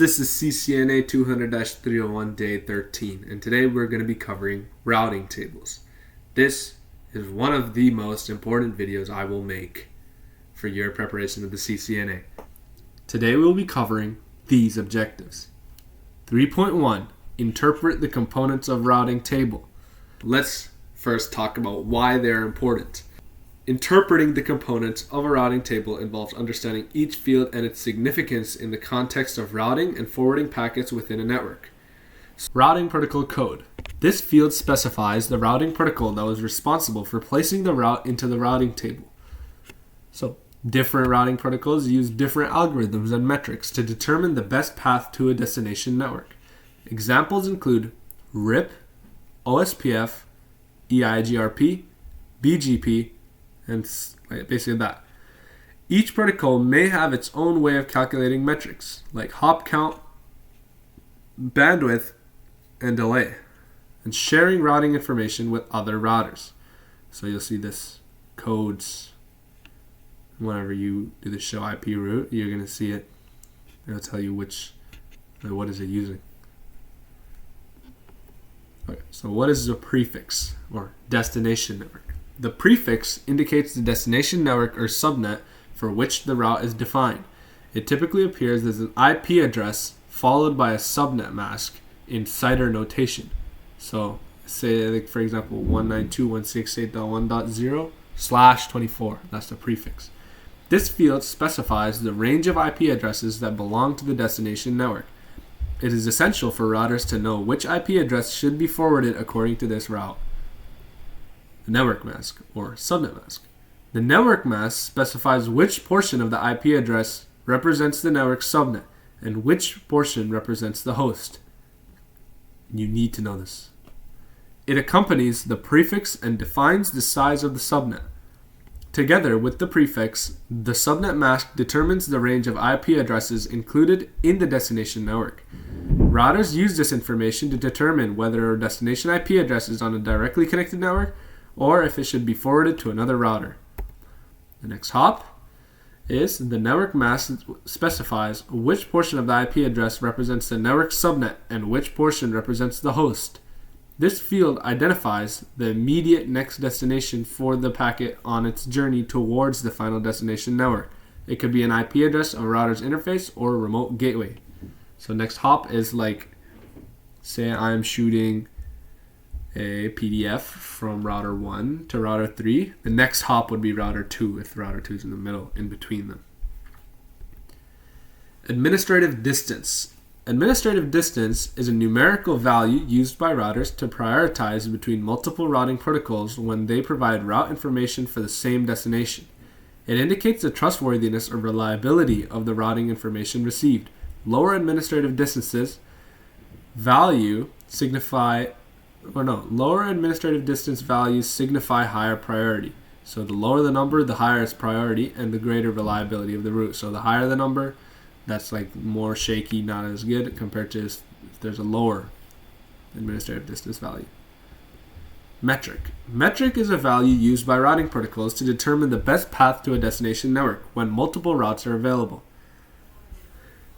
This is CCNA 200-301 day 13, and today we're going to be covering routing tables. This is one of the most important videos I will make for your preparation of the CCNA. Today we'll be covering these objectives. 3.1, interpret the components of routing table. Let's first talk about why they're important. Interpreting the components of a routing table involves understanding each field and its significance in the context of routing and forwarding packets within a network. Routing protocol code. This field specifies the routing protocol that was responsible for placing the route into the routing table. So, different routing protocols use different algorithms and metrics to determine the best path to a destination network. Examples include RIP, OSPF, EIGRP, BGP, and basically that. Each protocol may have its own way of calculating metrics, like hop count, bandwidth, and delay, and sharing routing information with other routers. So you'll see this codes. Whenever you do the show IP route, you're going to see it. It'll tell you what is it using. Okay, so what is a prefix or destination network? The prefix indicates the destination network or subnet for which the route is defined. It typically appears as an IP address followed by a subnet mask in CIDR notation. So say, like, for example, 192.168.1.0/24. That's the prefix. This field specifies the range of IP addresses that belong to the destination network. It is essential for routers to know which IP address should be forwarded according to this route. The network mask or subnet mask. The network mask specifies which portion of the IP address represents the network subnet and which portion represents the host. You need to know this. It accompanies the prefix and defines the size of the subnet. Together with the prefix, the subnet mask determines the range of IP addresses included in the destination network. Routers use this information to determine whether a destination IP address is on a directly connected network or if it should be forwarded to another router. The next hop is the network mask specifies which portion of the IP address represents the network subnet and which portion represents the host. This field identifies the immediate next destination for the packet on its journey towards the final destination network. It could be an IP address, a router's interface, or a remote gateway. So next hop is like, say I'm shooting a PDF from router 1 to router 3. The next hop would be router 2 if router 2 is in the middle, in between them. Administrative distance. Administrative distance is a numerical value used by routers to prioritize between multiple routing protocols when they provide route information for the same destination. It indicates the trustworthiness or reliability of the routing information received. Lower administrative distance values signify higher priority. So the lower the number, the higher its priority and the greater reliability of the route. So the higher the number, that's like more shaky, not as good compared to if there's a lower administrative distance value. Metric. Metric is a value used by routing protocols to determine the best path to a destination network when multiple routes are available.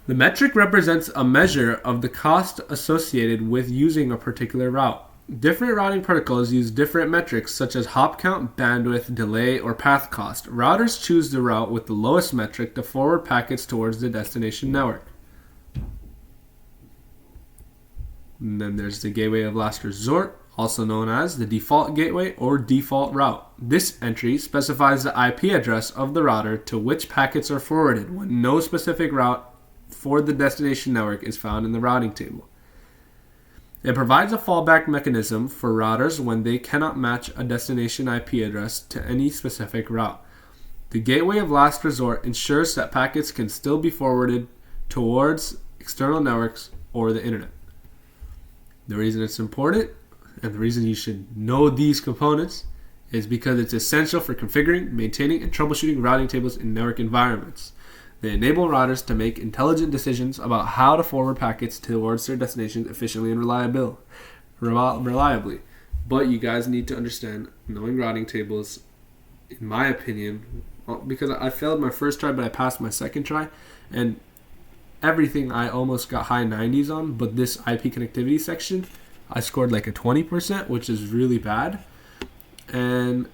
The metric represents a measure of the cost associated with using a particular route. Different routing protocols use different metrics such as hop count, bandwidth, delay, or path cost. Routers choose the route with the lowest metric to forward packets towards the destination network. And then there's the gateway of last resort, also known as the default gateway or default route. This entry specifies the IP address of the router to which packets are forwarded when no specific route for the destination network is found in the routing table. It provides a fallback mechanism for routers when they cannot match a destination IP address to any specific route. The gateway of last resort ensures that packets can still be forwarded towards external networks or the internet. The reason it's important and the reason you should know these components is because it's essential for configuring, maintaining, and troubleshooting routing tables in network environments. They enable routers to make intelligent decisions about how to forward packets towards their destinations efficiently and reliably. But you guys need to understand, knowing routing tables, in my opinion, because I failed my first try, but I passed my second try, and everything I almost got high 90s on, but this IP connectivity section, I scored like a 20%, which is really bad. And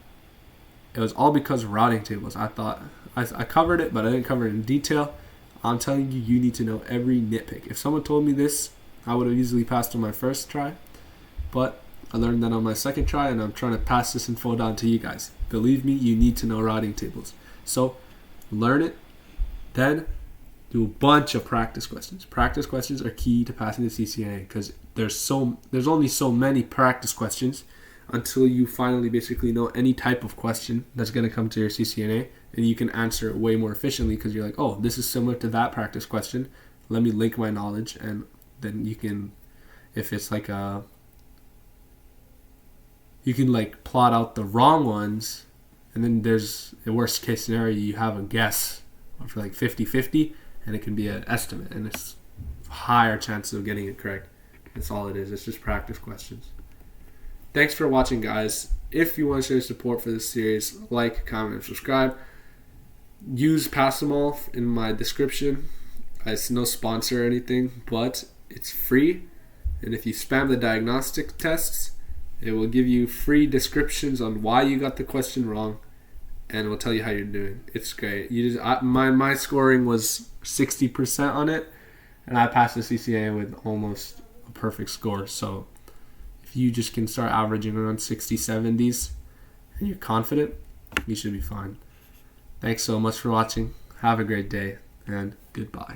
it was all because of routing tables. I thought I covered it, but I didn't cover it in detail. I'm telling you, you need to know every nitpick. If someone told me this, I would have easily passed on my first try. But I learned that on my second try, and I'm trying to pass this info down to you guys. Believe me, you need to know routing tables. So learn it, then do a bunch of practice questions. Practice questions are key to passing the CCNA because there's only so many practice questions until you finally basically know any type of question that's going to come to your CCNA, and you can answer it way more efficiently because you're like, oh, this is similar to that practice question. Let me link my knowledge, and then you can, if it's like you can like plot out the wrong ones, and then there's a worst case scenario, you have a guess for like 50-50, and it can be an estimate, and it's higher chances of getting it correct. That's all it is. It's just practice questions. Thanks for watching, guys. If you want to show your support for this series, like, comment, and subscribe. Use Passamol in my description. It's no sponsor or anything, but it's free. And if you spam the diagnostic tests, it will give you free descriptions on why you got the question wrong, and it will tell you how you're doing. It's great. My scoring was 60% on it, and I passed the CCNA with almost a perfect score. So if you just can start averaging around 60s, 70s, and you're confident, you should be fine. Thanks so much for watching. Have a great day, and goodbye.